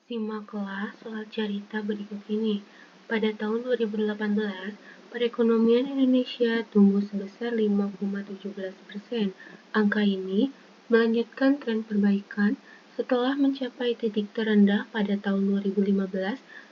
Simaklah soal cerita berikut ini. Pada tahun 2018, perekonomian Indonesia tumbuh sebesar 5,17%. Angka ini melanjutkan tren perbaikan setelah mencapai titik terendah pada tahun 2015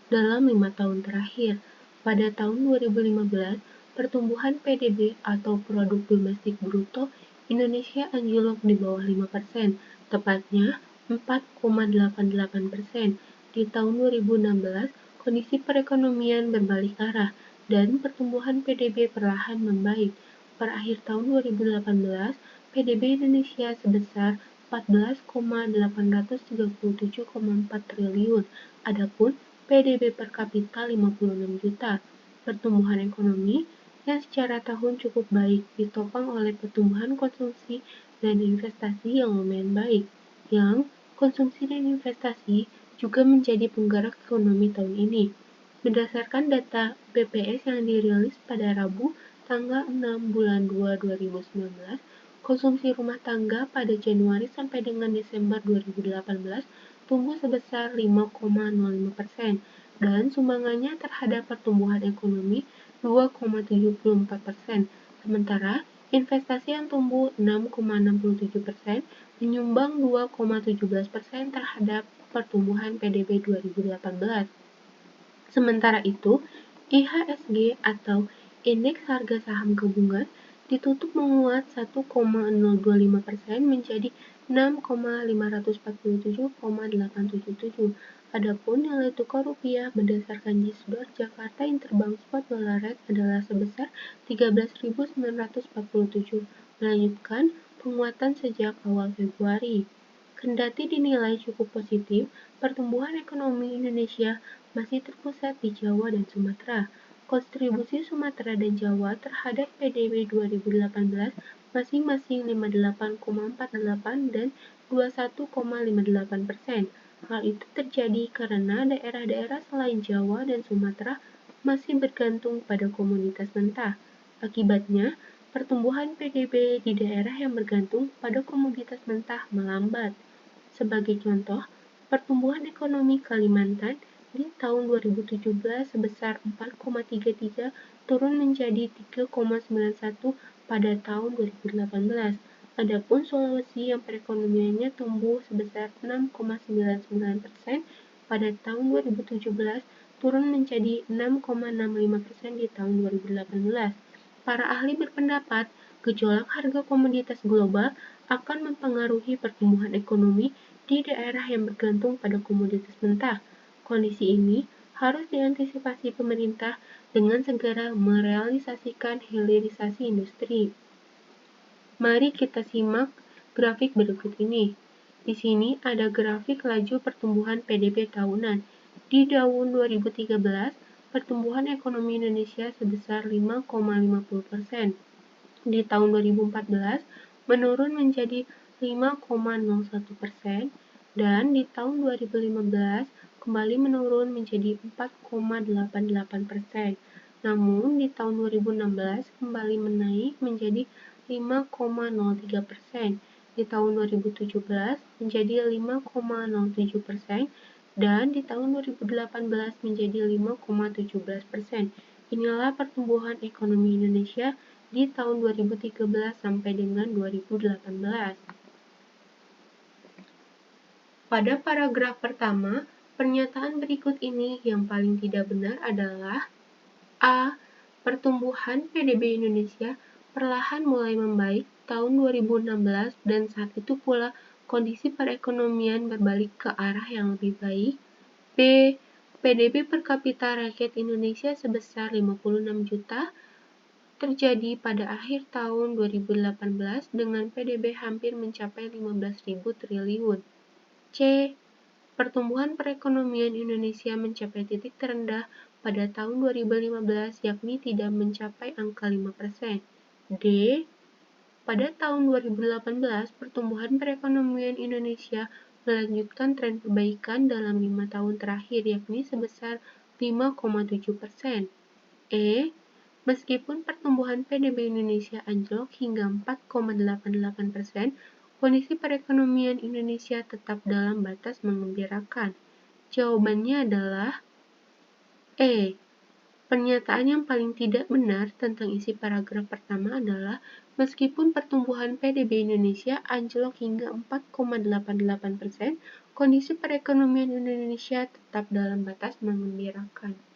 dalam 5 tahun terakhir. Pada tahun 2015, pertumbuhan PDB atau Produk Domestik Bruto Indonesia anjlok di bawah 5%, tepatnya 4,88%. Di tahun 2016, kondisi perekonomian berbalik arah dan pertumbuhan PDB perlahan membaik. Per akhir tahun 2018, PDB Indonesia sebesar 14,837,4 triliun, adapun PDB per kapita 56 juta. Pertumbuhan ekonomi yang secara tahun cukup baik ditopang oleh pertumbuhan konsumsi dan investasi yang lumayan baik, yang konsumsi dan investasi juga menjadi penggerak ekonomi tahun ini. Berdasarkan data BPS yang dirilis pada Rabu, tanggal 6 bulan 2 2019, konsumsi rumah tangga pada Januari sampai dengan Desember 2018 tumbuh sebesar 5,05% dan sumbangannya terhadap pertumbuhan ekonomi 2,74%. Sementara investasi yang tumbuh 6,67% menyumbang 2,17% terhadap pertumbuhan PDB 2018. Sementara itu, IHSG atau Indeks Harga Saham Gabungan ditutup menguat 1,025% menjadi 6,547,877. Adapun nilai tukar rupiah berdasarkan JISDOR Jakarta Interbank Spot Dollar Rate adalah sebesar 13.947, melanjutkan penguatan sejak awal Februari. Kendati dinilai cukup positif, pertumbuhan ekonomi Indonesia masih terpusat di Jawa dan Sumatera. Kontribusi Sumatera dan Jawa terhadap PDB 2018 masing-masing 58,48 dan 21,58%. Hal itu terjadi karena daerah-daerah selain Jawa dan Sumatera masih bergantung pada komoditas mentah. Akibatnya, pertumbuhan PDB di daerah yang bergantung pada komoditas mentah melambat. Sebagai contoh, pertumbuhan ekonomi Kalimantan di tahun 2017 sebesar 4,33 turun menjadi 3,91 pada tahun 2018. Adapun Sulawesi yang perekonomiannya tumbuh sebesar 6,99% pada tahun 2017 turun menjadi 6,65% di tahun 2018. Para ahli berpendapat gejolak harga komoditas global akan mempengaruhi pertumbuhan ekonomi di daerah yang bergantung pada komoditas mentah. Kondisi ini harus diantisipasi pemerintah dengan segera merealisasikan hilirisasi industri. Mari kita simak grafik berikut ini. Di sini ada grafik laju pertumbuhan PDB tahunan. Di tahun 2013, pertumbuhan ekonomi Indonesia sebesar 5,50%. Di tahun 2014 menurun menjadi 5,01% dan di tahun 2015 kembali menurun menjadi 4,88%. Namun di tahun 2016 kembali menaik menjadi 5,03%. Di tahun 2017 menjadi 5,07% dan di tahun 2018 menjadi 5,17%. Inilah pertumbuhan ekonomi Indonesia di tahun 2013 sampai dengan 2018. Pada paragraf pertama, pernyataan berikut ini yang paling tidak benar adalah A. Pertumbuhan PDB Indonesia perlahan mulai membaik tahun 2016 dan saat itu pula kondisi perekonomian berbalik ke arah yang lebih baik. B. PDB per kapita rakyat Indonesia sebesar 56 juta terjadi pada akhir tahun 2018 dengan PDB hampir mencapai 15.000 triliun. C. Pertumbuhan perekonomian Indonesia mencapai titik terendah pada tahun 2015 yakni tidak mencapai angka 5%. D. Pada tahun 2018, pertumbuhan perekonomian Indonesia melanjutkan tren perbaikan dalam 5 tahun terakhir yakni sebesar 5,7%. E. Meskipun pertumbuhan PDB Indonesia anjlok hingga 4,88%, kondisi perekonomian Indonesia tetap dalam batas menggembirakan. Jawabannya adalah E. Pernyataan yang paling tidak benar tentang isi paragraf pertama adalah meskipun pertumbuhan PDB Indonesia anjlok hingga 4,88%, kondisi perekonomian Indonesia tetap dalam batas menggembirakan.